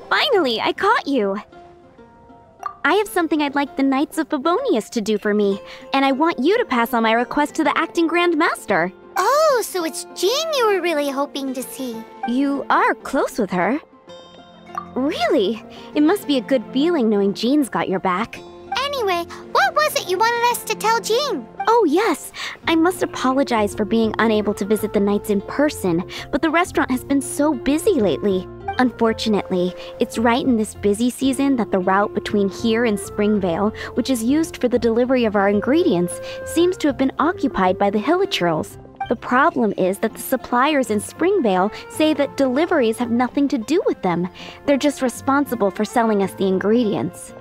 Finally, I caught you! I have something I'd like the Knights of Favonius to do for me, and I want you to pass on my request to the acting Grand Master. Oh, so it's Jean you were really hoping to see. You are close with her. Really? It must be a good feeling knowing Jean's got your back. Anyway, what was it you wanted us to tell Jean? Oh yes, I must apologize for being unable to visit the Knights in person, but the restaurant has been so busy lately. Unfortunately, it's right in this busy season that the route between here and Springvale, which is used for the delivery of our ingredients, seems to have been occupied by the Hilichurls. The problem is that the suppliers in Springvale say that deliveries have nothing to do with them. They're just responsible for selling us the ingredients.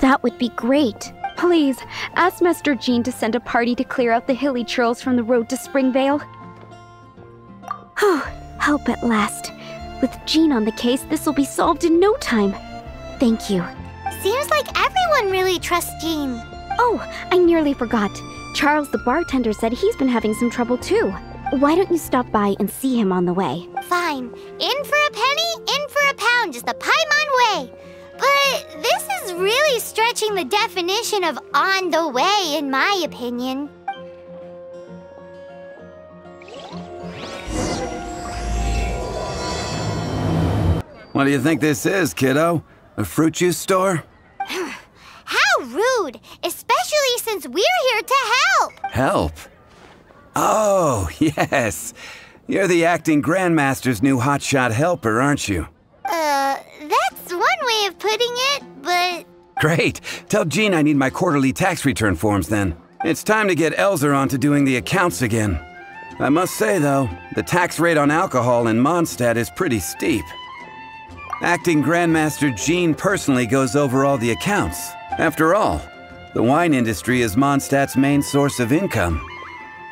That would be great. Please, ask Master Jean to send a party to clear out the Hilichurls from the road to Springvale. Help at last. With Jean on the case, this will be solved in no time. Thank you. Seems like everyone really trusts Jean. Oh, I nearly forgot. Charles the bartender said he's been having some trouble too. Why don't you stop by and see him on the way? Fine. In for a penny, in for a pound is the Paimon way. But this is really stretching the definition of on the way, in my opinion. What do you think this is, kiddo? A fruit juice store? How rude! Especially since we're here to help! Help? Oh, yes. You're the acting Grandmaster's new hotshot helper, aren't you? That's one way of putting it, but... Great. Tell Jean I need my quarterly tax return forms then. It's time to get Elzer on to doing the accounts again. I must say, though, the tax rate on alcohol in Mondstadt is pretty steep. Acting Grandmaster Jean personally goes over all the accounts. After all, the wine industry is Mondstadt's main source of income.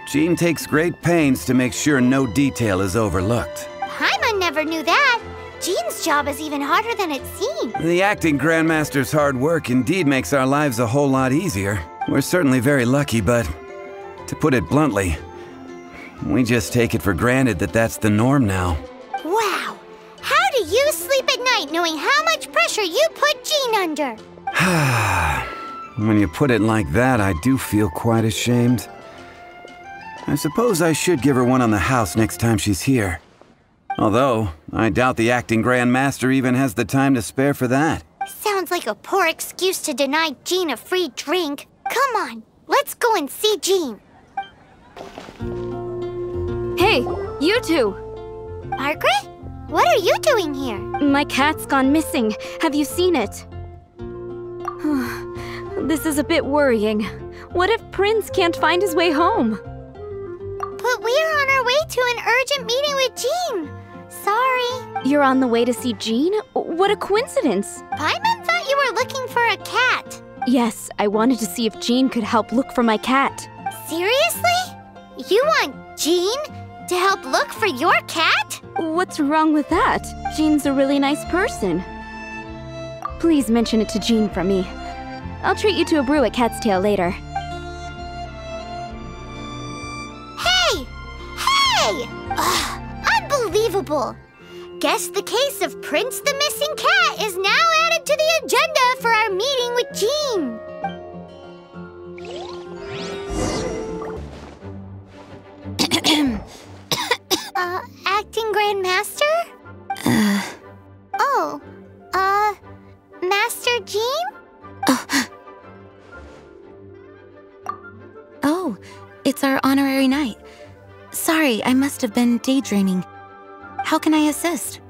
Jean takes great pains to make sure no detail is overlooked. Paimon never knew that. Jean's job is even harder than it seemed. The acting Grandmaster's hard work indeed makes our lives a whole lot easier. We're certainly very lucky, but to put it bluntly, we just take it for granted that that's the norm now. Wow! How do you sleep at night knowing how much pressure you put Jean under? When you put it like that, I do feel quite ashamed. I suppose I should give her one on the house next time she's here. Although, I doubt the acting Grandmaster even has the time to spare for that. Sounds like a poor excuse to deny Jean a free drink. Come on, let's go and see Jean. Hey, you two! Margaret? What are you doing here? My cat's gone missing. Have you seen it? This is a bit worrying. What if Prince can't find his way home? But we are on our way to an urgent meeting with Jean. Sorry. You're on the way to see Jean? What a coincidence! Paimon thought you were looking for a cat. Yes, I wanted to see if Jean could help look for my cat. Seriously? You want Jean to help look for your cat? What's wrong with that? Jean's a really nice person. Please mention it to Jean from me. I'll treat you to a brew at Cat's Tail later. Hey! Hey! Ugh, unbelievable! Guess the case of Prince the Missing Cat is now added to the agenda for our meeting with Jean. Acting Grandmaster? Master Jean? Oh, it's our honorary knight. Sorry, I must have been daydreaming. How can I assist?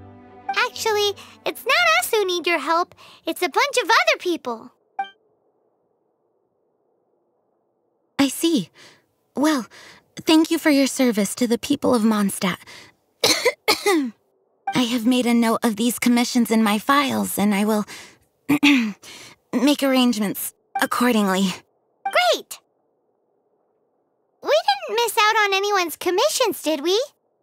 Actually, it's not us who need your help. It's a bunch of other people. I see. Well, thank you for your service to the people of Mondstadt. I have made a note of these commissions in my files, and I will make arrangements accordingly. Great! We didn't miss out on anyone's commissions, did we?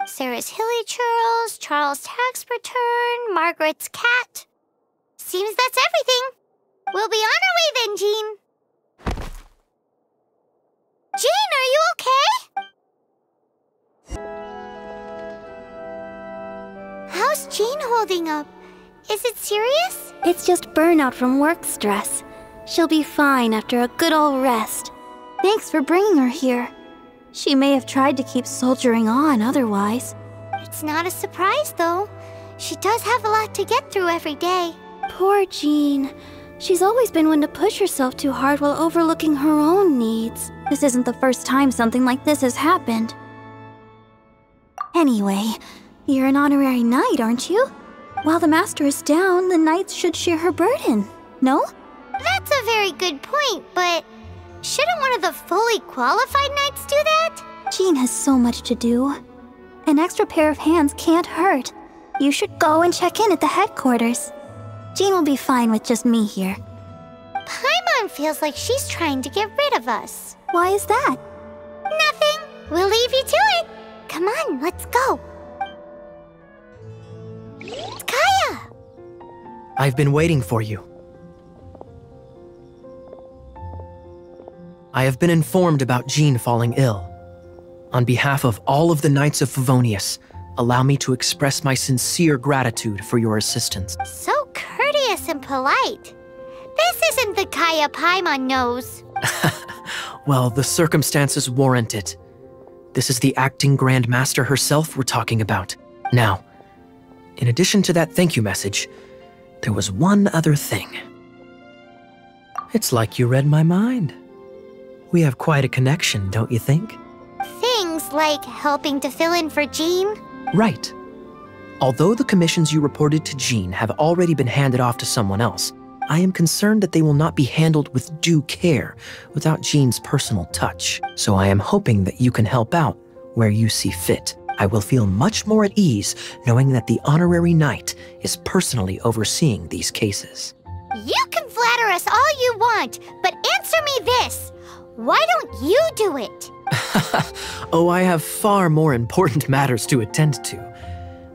Sarah's Hilichurls, Charles' tax return, Margaret's cat. Seems that's everything. We'll be on our way then, Jean. Jean, are you okay? How's Jean holding up? Is it serious? It's just burnout from work stress. She'll be fine after a good old rest. Thanks for bringing her here. She may have tried to keep soldiering on otherwise. It's not a surprise, though. She does have a lot to get through every day. Poor Jean. She's always been one to push herself too hard while overlooking her own needs. This isn't the first time something like this has happened. Anyway, you're an honorary knight, aren't you? While the master is down, the knights should share her burden, no? That's a very good point, but shouldn't one of the fully qualified knights do that? Jean has so much to do. An extra pair of hands can't hurt. You should go and check in at the headquarters. Jean will be fine with just me here. Paimon feels like she's trying to get rid of us. Why is that? Nothing. We'll leave you to it. Come on, let's go. Kaya! I've been waiting for you. I have been informed about Jean falling ill. On behalf of all of the Knights of Favonius, allow me to express my sincere gratitude for your assistance. So courteous and polite. This isn't the Kaya Paimon knows. Well, the circumstances warrant it. This is the acting Grand Master herself we're talking about. Now, in addition to that thank you message, there was one other thing. It's like you read my mind. We have quite a connection, don't you think? Things like helping to fill in for Jean? Right. Although the commissions you reported to Jean have already been handed off to someone else, I am concerned that they will not be handled with due care without Jean's personal touch. So I am hoping that you can help out where you see fit. I will feel much more at ease knowing that the honorary knight is personally overseeing these cases. You can flatter us all you want, but answer me this. Why don't you do it? Oh, I have far more important matters to attend to.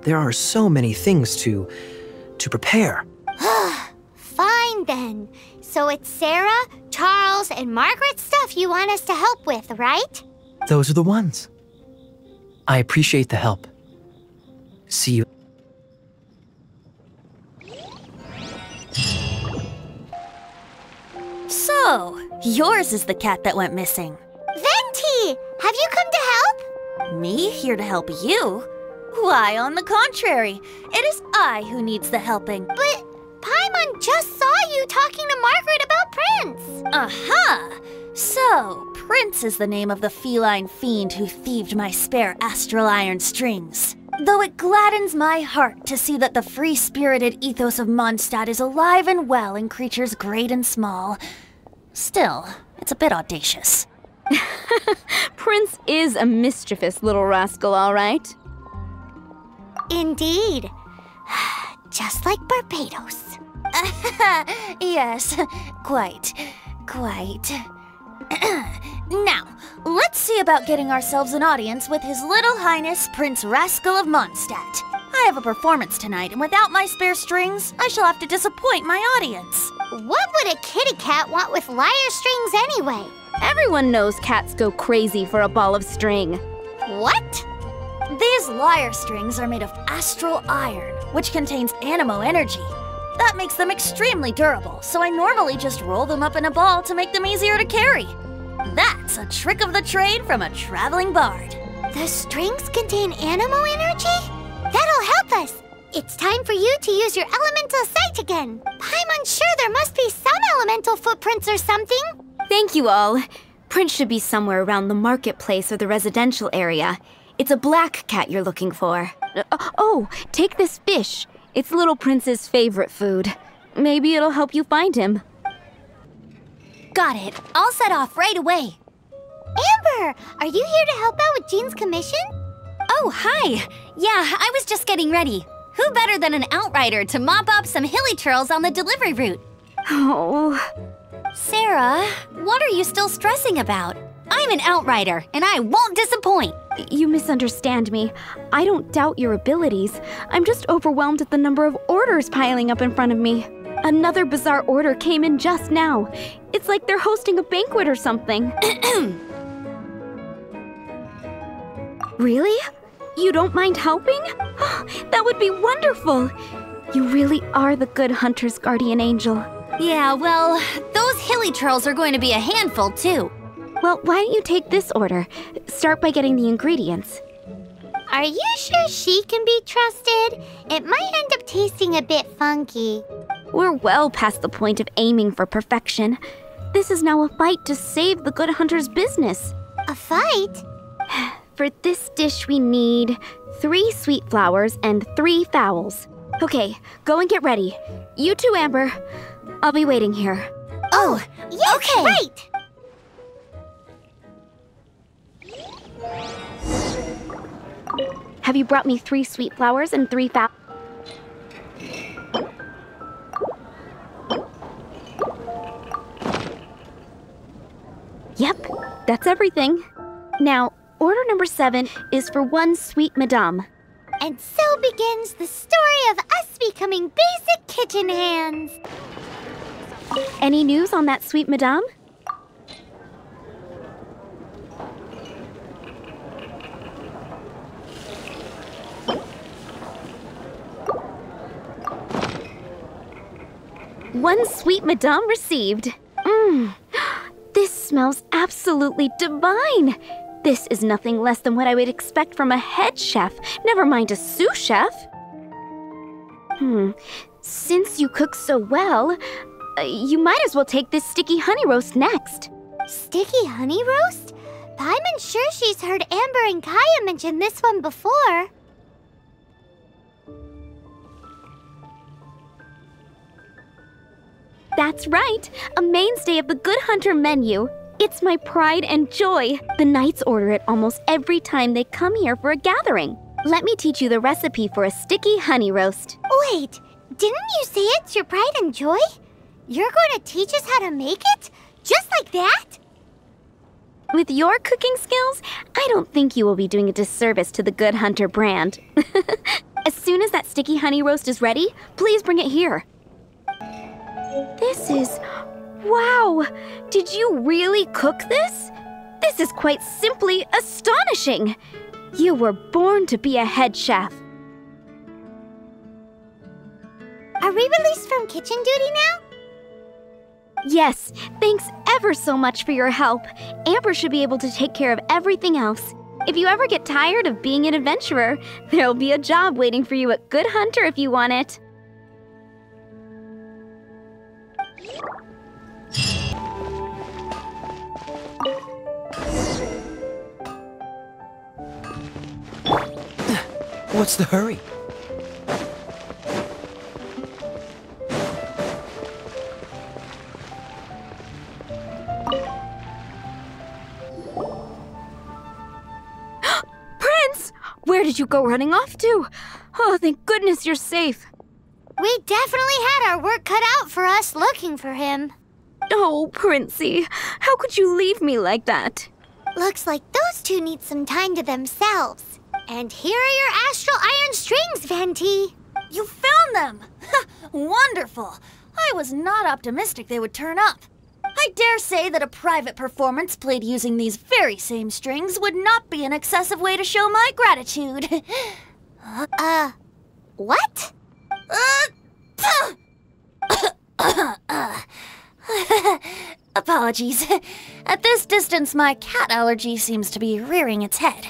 There are so many things to prepare. Fine then. So it's Sarah, Charles, and Margaret's stuff you want us to help with, right? Those are the ones. I appreciate the help. See you. So, yours is the cat that went missing. Venti! Have you come to help? Me here to help you? Why, on the contrary, it is I who needs the helping. But Paimon just saw you talking to Margaret about Prince. Aha! So, Prince is the name of the feline fiend who thieved my spare astral iron strings. Though it gladdens my heart to see that the free-spirited ethos of Mondstadt is alive and well in creatures great and small, still, it's a bit audacious. Prince is a mischievous little rascal, all right. Indeed. Just like Barbados. Yes, quite. Now, let's see about getting ourselves an audience with His Little Highness Prince Rascal of Mondstadt. I have a performance tonight, and without my spare strings, I shall have to disappoint my audience. What would a kitty cat want with lyre strings anyway? Everyone knows cats go crazy for a ball of string. What? These lyre strings are made of astral iron, which contains animo energy. That makes them extremely durable, so I normally just roll them up in a ball to make them easier to carry. That's a trick of the trade from a traveling bard. The strings contain animo energy? That'll help us. It's time for you to use your elemental sight again. Paimon's sure there must be some elemental footprints or something. Thank you all. Prince should be somewhere around the marketplace or the residential area. It's a black cat you're looking for. Oh, take this fish. It's Little Prince's favorite food. Maybe it'll help you find him. Got it. I'll set off right away. Amber, are you here to help out with Jean's commission? Oh, hi. Yeah, I was just getting ready. Who better than an outrider to mop up some hilly churls on the delivery route? Oh. Sarah, what are you still stressing about? I'm an outrider, and I won't disappoint. You misunderstand me. I don't doubt your abilities. I'm just overwhelmed at the number of orders piling up in front of me. Another bizarre order came in just now. It's like they're hosting a banquet or something. Really? You don't mind helping? That would be wonderful. You really are the good hunter's guardian angel. Yeah, well, those hilly churls are going to be a handful, too. Well, why don't you take this order? Start by getting the ingredients. Are you sure she can be trusted? It might end up tasting a bit funky. We're well past the point of aiming for perfection. This is now a fight to save the good hunter's business. A fight? For this dish, we need 3 sweet flowers and 3 fowls. Okay, go and get ready. You too, Amber. I'll be waiting here. Oh, yes, okay. Right! Have you brought me 3 sweet flowers and 3 fowls? Yep, that's everything. Now, order number 7 is for 1 sweet madame. And so begins the story of us becoming basic kitchen hands. Any news on that sweet madame? One sweet madame received. This smells absolutely divine. This is nothing less than what I would expect from a head chef, never mind a sous chef. Since you cook so well, you might as well take this sticky honey roast next. Sticky honey roast? Paimon's sure she's heard Amber and Kaya mention this one before. That's right, a mainstay of the Good Hunter menu. It's my pride and joy. The knights order it almost every time they come here for a gathering. Let me teach you the recipe for a sticky honey roast. Wait, didn't you say it's your pride and joy? You're going to teach us how to make it? Just like that? With your cooking skills, I don't think you will be doing a disservice to the Good Hunter brand. As soon as that sticky honey roast is ready, please bring it here. This is... wow! Did you really cook this? This is quite simply astonishing! You were born to be a head chef. Are we released from kitchen duty now? Yes, thanks ever so much for your help. Amber should be able to take care of everything else. If you ever get tired of being an adventurer, there'll be a job waiting for you at Good Hunter if you want it. What's the hurry? Prince! Where did you go running off to? Oh, thank goodness you're safe. We definitely had our work cut out for us looking for him. Oh, Princey, how could you leave me like that? Looks like those two need some time to themselves. And here are your astral iron strings, Venti. You found them! Wonderful! I was not optimistic they would turn up. I dare say that a private performance played using these very same strings would not be an excessive way to show my gratitude. What? Apologies. At this distance, my cat allergy seems to be rearing its head.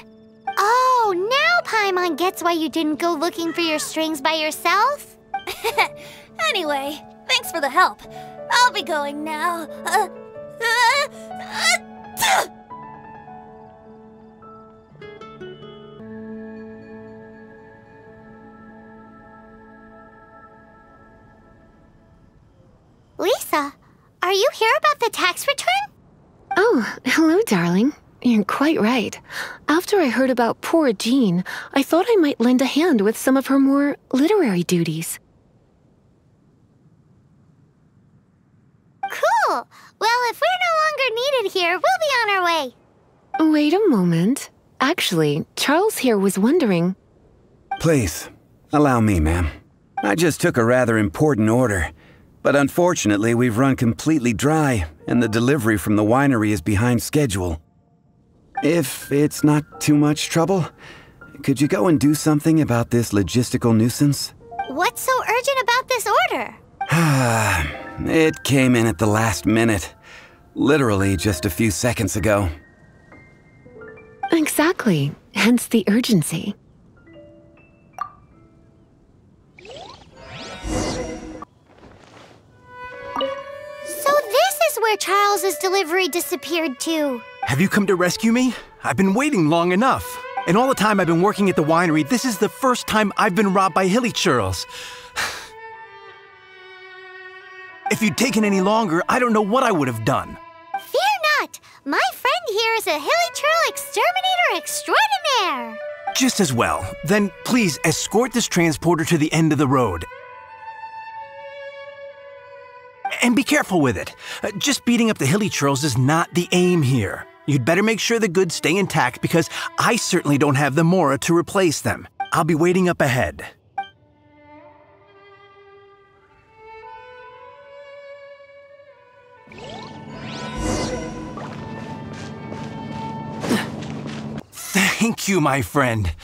Oh, now Paimon gets why you didn't go looking for your strings by yourself? Anyway, thanks for the help. I'll be going now. Lisa, are you here about the tax return? Oh, hello, darling. You're quite right. After I heard about poor Jean, I thought I might lend a hand with some of her more literary duties. Cool. Well, if we're no longer needed here, we'll be on our way. Wait a moment. Actually, Charles here was wondering... Please, allow me, ma'am. I just took a rather important order. But unfortunately, we've run completely dry, and the delivery from the winery is behind schedule. If it's not too much trouble, could you go and do something about this logistical nuisance? What's so urgent about this order? It came in at the last minute. Literally just a few seconds ago. Exactly. Hence the urgency. So this is where Charles's delivery disappeared to. Have you come to rescue me? I've been waiting long enough. And all the time I've been working at the winery, this is the first time I've been robbed by hilly churls. If you'd taken any longer, I don't know what I would have done. Fear not! My friend here is a hilly churl exterminator extraordinaire! Just as well. Then please escort this transporter to the end of the road. And be careful with it. Just beating up the hilly churls is not the aim here. You'd better make sure the goods stay intact because I certainly don't have the mora to replace them. I'll be waiting up ahead. Thank you, my friend.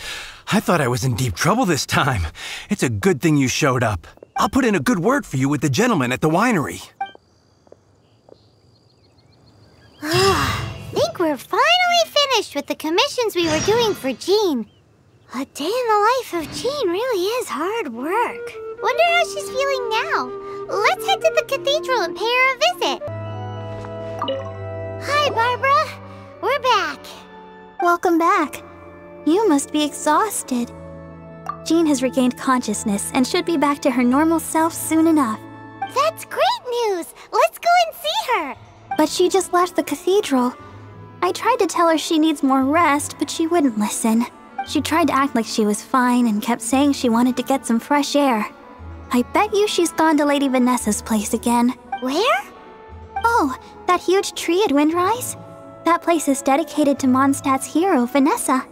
I thought I was in deep trouble this time. It's a good thing you showed up. I'll put in a good word for you with the gentleman at the winery. Think we're finally finished with the commissions we were doing for Jean. A day in the life of Jean really is hard work. Wonder how she's feeling now. Let's head to the cathedral and pay her a visit. Hi, Barbara. We're back. Welcome back. You must be exhausted. Jean has regained consciousness and should be back to her normal self soon enough. That's great news. Let's go and see her. But she just left the cathedral. I tried to tell her she needs more rest, but she wouldn't listen. She tried to act like she was fine and kept saying she wanted to get some fresh air. I bet you she's gone to Lady Vanessa's place again. Where? Oh, that huge tree at Windrise? That place is dedicated to Mondstadt's hero, Vanessa.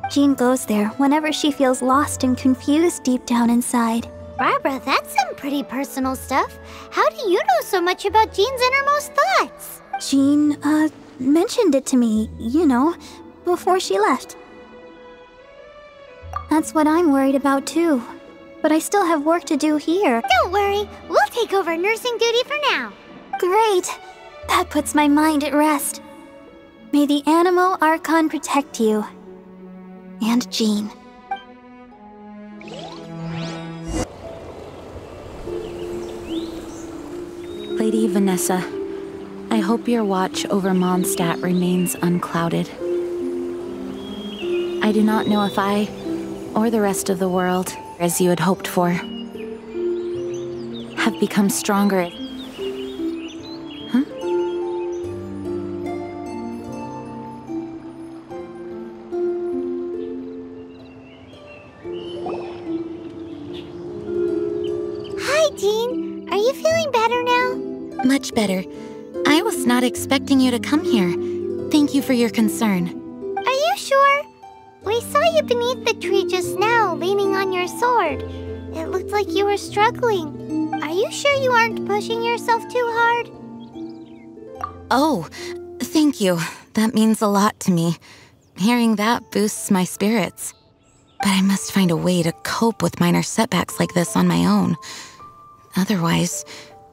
Jean goes there whenever she feels lost and confused deep down inside. Barbara, that's some pretty personal stuff. How do you know so much about Jean's innermost thoughts? Jean, mentioned it to me, you know, before she left. That's what I'm worried about too. But I still have work to do here. Don't worry, we'll take over nursing duty for now. Great! That puts my mind at rest. May the Animo Archon protect you. And Jean. Lady Vanessa, I hope your watch over Mondstadt remains unclouded. I do not know if I, or the rest of the world, as you had hoped for, have become stronger. Huh? Hi, Jean. Are you feeling better now? Much better. I was not expecting you to come here. Thank you for your concern. Are you sure? We saw you beneath the tree just now, leaning on your sword. It looked like you were struggling. Are you sure you aren't pushing yourself too hard? Oh, thank you. That means a lot to me. Hearing that boosts my spirits. But I must find a way to cope with minor setbacks like this on my own. Otherwise,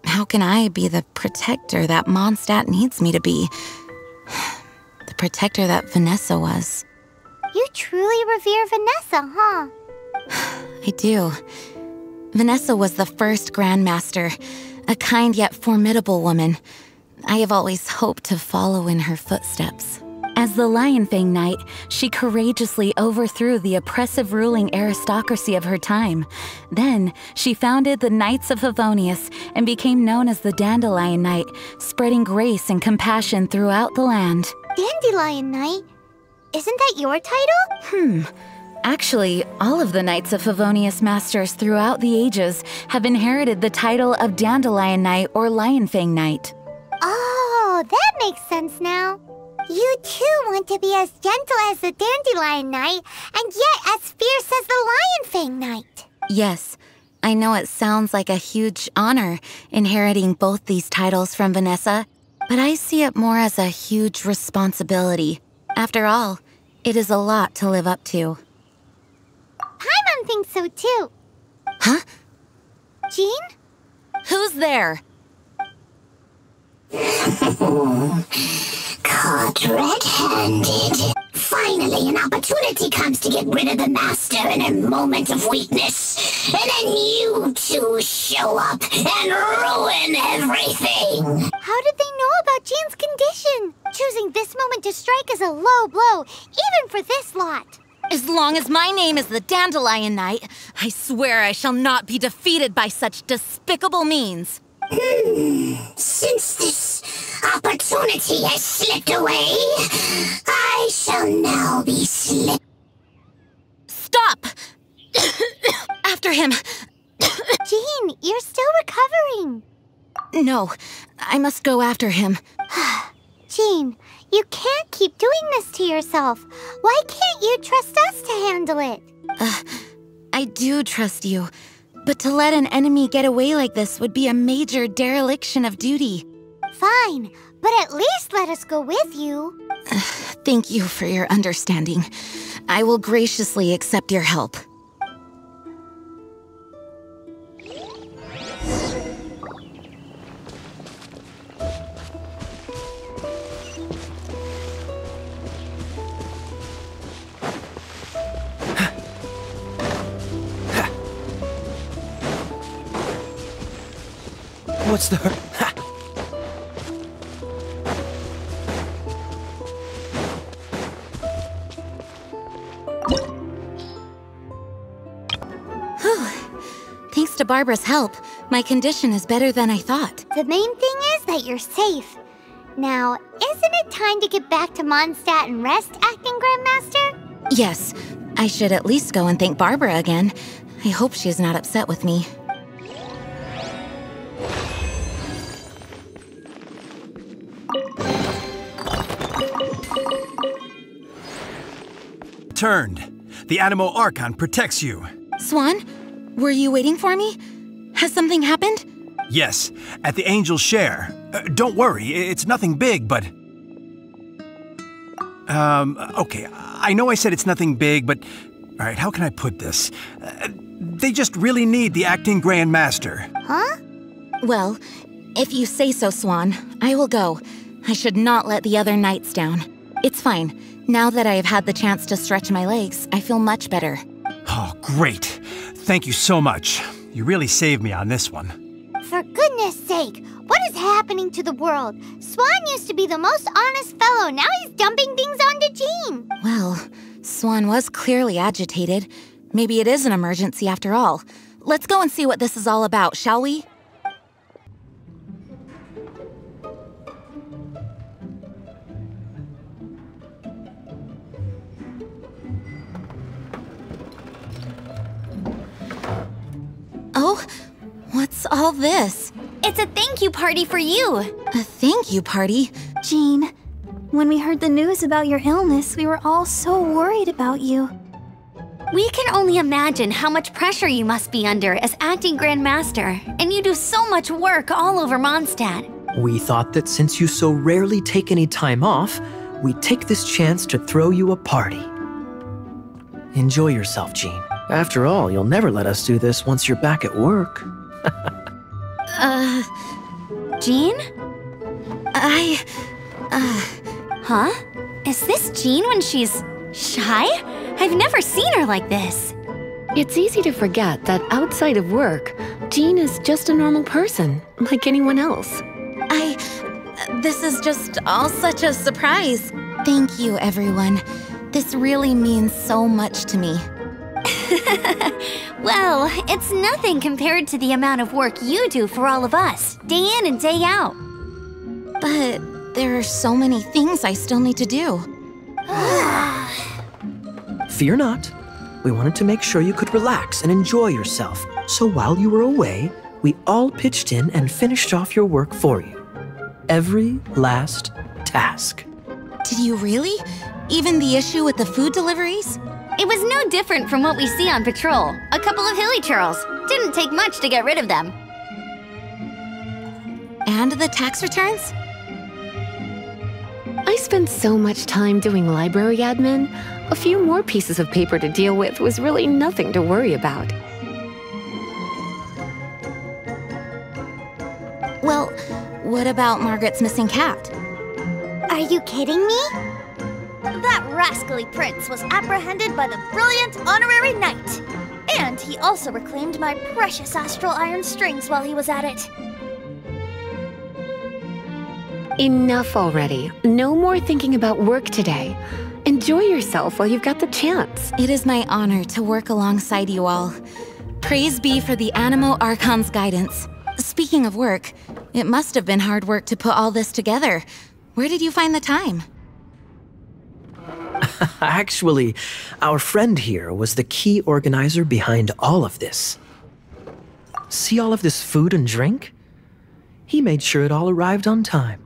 how can I be the protector that Mondstadt needs me to be? The protector that Vanessa was. You truly revere Vanessa, huh? I do. Vanessa was the first Grandmaster, a kind yet formidable woman. I have always hoped to follow in her footsteps. As the Lionfang Knight, she courageously overthrew the oppressive ruling aristocracy of her time. Then, she founded the Knights of Favonius and became known as the Dandelion Knight, spreading grace and compassion throughout the land. Dandelion Knight? Isn't that your title? Actually, all of the Knights of Favonius Masters throughout the ages have inherited the title of Dandelion Knight or Lionfang Knight. Oh, that makes sense now. You too want to be as gentle as the Dandelion Knight, and yet as fierce as the Lionfang Knight. Yes, I know it sounds like a huge honor inheriting both these titles from Vanessa, but I see it more as a huge responsibility. After all, it is a lot to live up to. Paimon thinks so too. Huh? Jean? Who's there? Caught red-handed. Finally, an opportunity comes to get rid of the Master in a moment of weakness. And then you two show up and ruin everything. How did they know about Jean's condition? Choosing this moment to strike is a low blow, even for this lot. As long as my name is the Dandelion Knight, I swear I shall not be defeated by such despicable means. Since this opportunity has slipped away, I shall now be slipped. Stop! After him! Jean, you're still recovering. No, I must go after him. Jean, you can't keep doing this to yourself. Why can't you trust us to handle it? I do trust you, but to let an enemy get away like this would be a major dereliction of duty. Fine, but at least let us go with you. Thank you for your understanding. I will graciously accept your help. What's the... Thanks to Barbara's help, my condition is better than I thought. The main thing is that you're safe. Now, isn't it time to get back to Mondstadt and rest, Acting Grandmaster? Yes, I should at least go and thank Barbara again. I hope she's not upset with me. Turned. The Animo Archon protects you. Swan, were you waiting for me? Has something happened? Yes, at the Angel's Share. Don't worry, it's nothing big, but... okay, I know I said it's nothing big, but... Alright, how can I put this? They just really need the Acting Grand Master. Huh? Well, if you say so, Swan, I will go. I should not let the other knights down. It's fine. Now that I have had the chance to stretch my legs, I feel much better. Oh, great. Thank you so much. You really saved me on this one. For goodness sake, what is happening to the world? Swan used to be the most honest fellow. Now he's dumping things onto Jean. Well, Swan was clearly agitated. Maybe it is an emergency after all. Let's go and see what this is all about, shall we? Oh, what's all this? It's a thank you party for you. A thank you party? Jean, when we heard the news about your illness, we were all so worried about you. We can only imagine how much pressure you must be under as Acting Grand Master, and you do so much work all over Mondstadt. We thought that since you so rarely take any time off, we'd take this chance to throw you a party. Enjoy yourself, Jean. After all, you'll never let us do this once you're back at work. Jean? Huh? Is this Jean when she's shy? I've never seen her like this. It's easy to forget that outside of work, Jean is just a normal person, like anyone else. This is just all such a surprise. Thank you, everyone. This really means so much to me. Well, it's nothing compared to the amount of work you do for all of us, day in and day out. But there are so many things I still need to do. Fear not. We wanted to make sure you could relax and enjoy yourself. So while you were away, we all pitched in and finished off your work for you. Every last task. Did you really? Even the issue with the food deliveries? It was no different from what we see on patrol. A couple of hilly churls. Didn't take much to get rid of them. And the tax returns? I spent so much time doing library admin. A few more pieces of paper to deal with was really nothing to worry about. What about Margaret's missing cat? Are you kidding me? That rascally prince was apprehended by the brilliant honorary knight. And he also reclaimed my precious astral iron strings while he was at it. Enough already. No more thinking about work today. Enjoy yourself while you've got the chance. It is my honor to work alongside you all. Praise be for the Animo Archon's guidance. Speaking of work, it must have been hard work to put all this together. Where did you find the time? Actually, our friend here was the key organizer behind all of this. See all of this food and drink? He made sure it all arrived on time.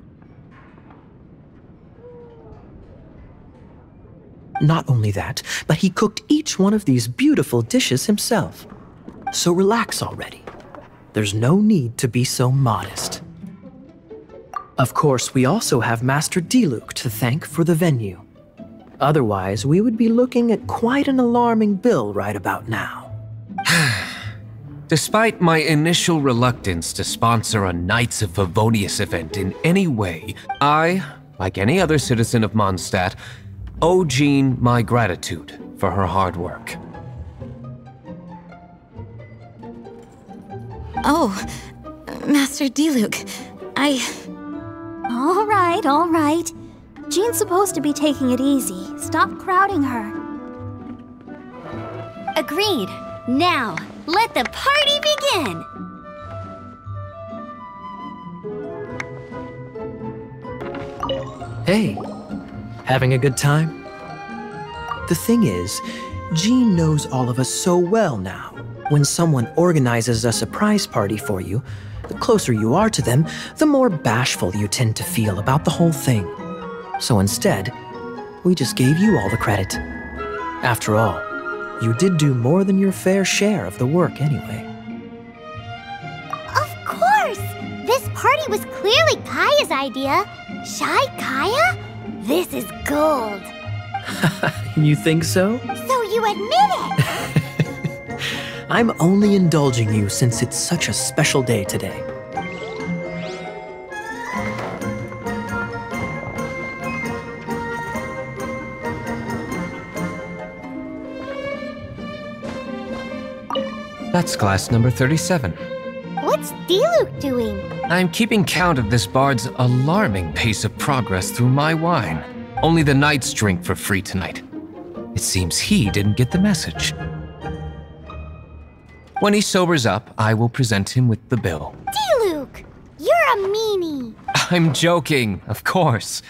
Not only that, but he cooked each one of these beautiful dishes himself. So relax already. There's no need to be so modest. Of course, we also have Master Diluc to thank for the venue. Otherwise, we would be looking at quite an alarming bill right about now. Despite my initial reluctance to sponsor a Knights of Favonius event in any way, I, like any other citizen of Mondstadt, owe Jean my gratitude for her hard work. Oh, Master Diluc, All right. Jean's supposed to be taking it easy. Stop crowding her. Agreed. Now, let the party begin! Hey, having a good time? The thing is, Jean knows all of us so well now. When someone organizes a surprise party for you, the closer you are to them, the more bashful you tend to feel about the whole thing. So instead, we just gave you all the credit. After all, you did do more than your fair share of the work anyway. Of course! This party was clearly Kaya's idea. Shy Kaya? This is gold. You think so? So you admit it! I'm only indulging you since it's such a special day today. That's class number 37. What's Diluc doing? I'm keeping count of this bard's alarming pace of progress through my wine. Only the knights drink for free tonight. It seems he didn't get the message. When he sobers up, I will present him with the bill. Diluc! You're a meanie! I'm joking, of course.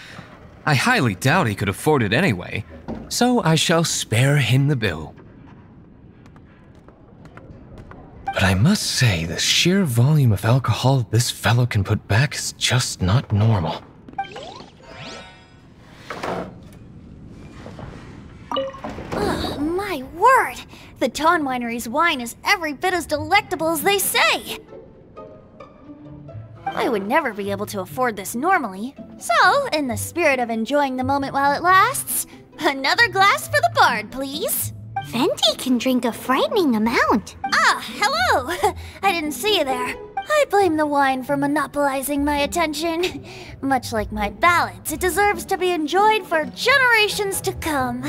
I highly doubt he could afford it anyway, so I shall spare him the bill. But I must say, the sheer volume of alcohol this fellow can put back is just not normal. Ugh, my word! The Dawn Winery's wine is every bit as delectable as they say! I would never be able to afford this normally, so, in the spirit of enjoying the moment while it lasts, another glass for the bard, please! Venti can drink a frightening amount. Ah, hello! I didn't see you there. I blame the wine for monopolizing my attention. Much like my ballads, it deserves to be enjoyed for generations to come.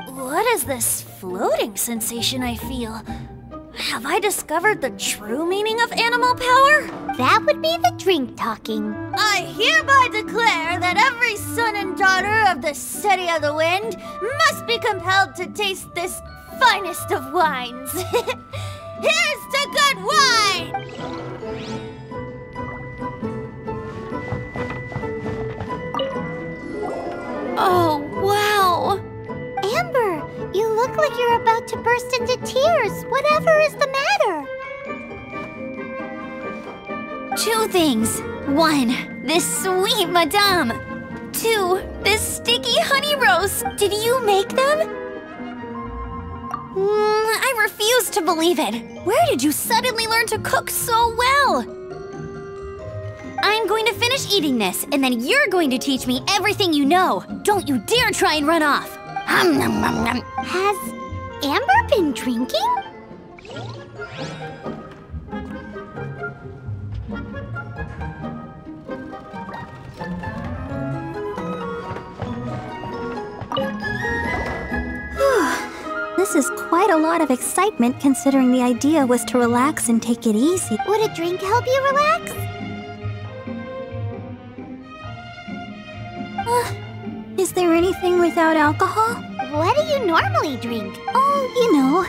What is this floating sensation I feel? Have I discovered the true meaning of animal power? That would be the drink talking. I hereby declare that every son and daughter of the City of the Wind must be compelled to taste this finest of wines. Here's to good wine! Oh, wow! Amber, you look like you're about to burst into tears. Whatever is the matter? Two things. One, this sweet madame. Two, this sticky honey roast. Did you make them? I refuse to believe it. Where did you suddenly learn to cook so well? I'm going to finish eating this, and then you're going to teach me everything you know. Don't you dare try and run off. Has Amber been drinking? quite a lot of excitement considering the idea was to relax and take it easy. Would a drink help you relax? Is there anything without alcohol? What do you normally drink? Oh, you know,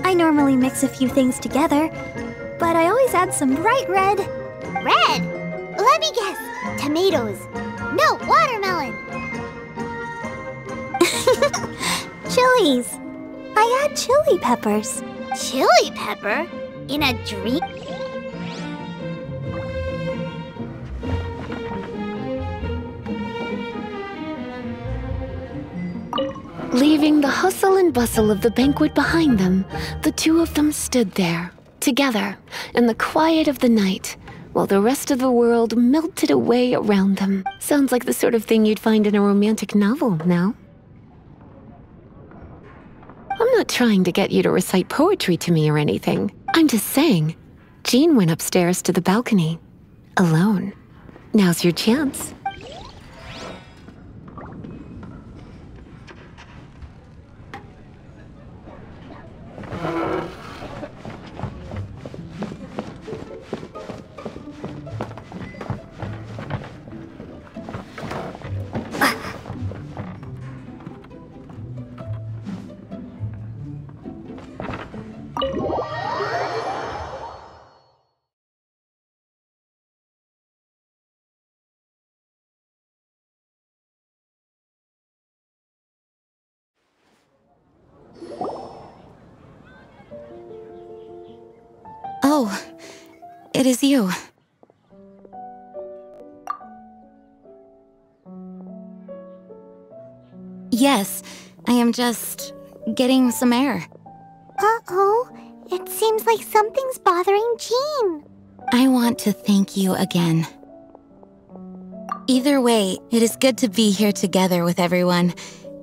I normally mix a few things together, but I always add some bright red. Red? Let me guess. Tomatoes. No, watermelon. Chilies. I add chili peppers. Chili pepper? In a drink? Leaving the hustle and bustle of the banquet behind them, the two of them stood there, together, in the quiet of the night, while the rest of the world melted away around them. Sounds like the sort of thing you'd find in a romantic novel, no? I'm not trying to get you to recite poetry to me or anything. I'm just saying, Jean went upstairs to the balcony, alone. Now's your chance. Oh, it is you. Yes, I am just getting some air. Uh-oh. It seems like something's bothering Jean. I want to thank you again. Either way, it is good to be here together with everyone.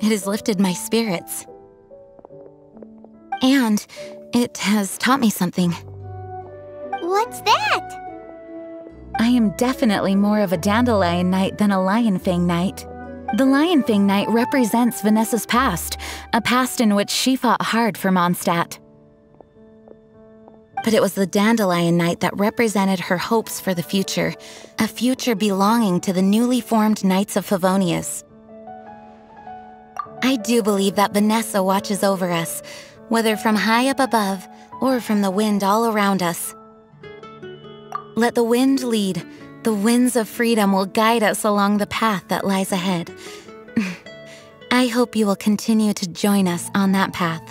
It has lifted my spirits. And it has taught me something. What's that? I am definitely more of a Dandelion Knight than a Lionfang Knight. The Lionfang Knight represents Vanessa's past, a past in which she fought hard for Mondstadt. But it was the Dandelion Knight that represented her hopes for the future, a future belonging to the newly formed Knights of Favonius. I do believe that Vanessa watches over us, whether from high up above or from the wind all around us. Let the wind lead. The winds of freedom will guide us along the path that lies ahead. I hope you will continue to join us on that path.